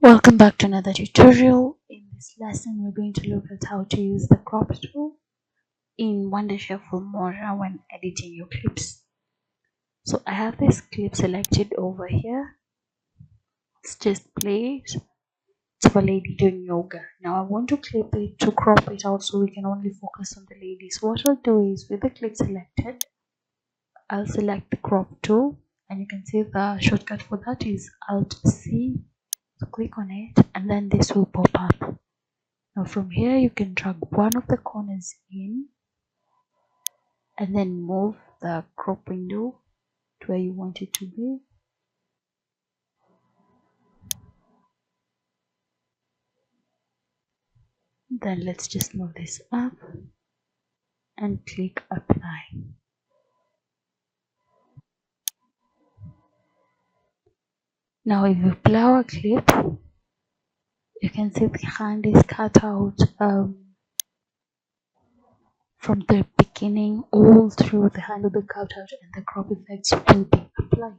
Welcome back to another tutorial. In this lesson, we're going to look at how to use the crop tool in Wondershare Filmora when editing your clips. So I have this clip selected over here. Let's just play it. It's of a lady doing yoga. Now I want to clip it to crop it out so we can only focus on the lady. So what I'll do is with the clip selected, I'll select the crop tool, and you can see the shortcut for that is Alt C. So click on it and then this will pop up. Now from here you can drag one of the corners in and then move the crop window to where you want it to be. Then let's just move this up and click apply. Now if you play our clip, you can see the hand is cut out from the beginning all through. The hand will be cut out and the crop effects will be applied.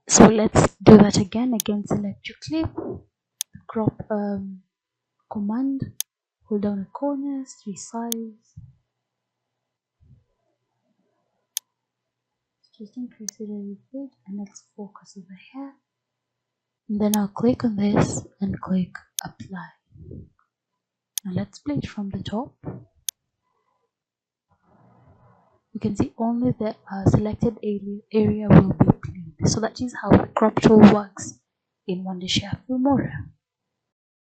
So let's do that again. Again, select your clip, the crop command, hold down the corners, resize, just increase it a little bit, and let's focus over here. And then I'll click on this and click apply. Now let's play it from the top. You can see only the selected area will be clean. So that is how the crop tool works in Wondershare Filmora.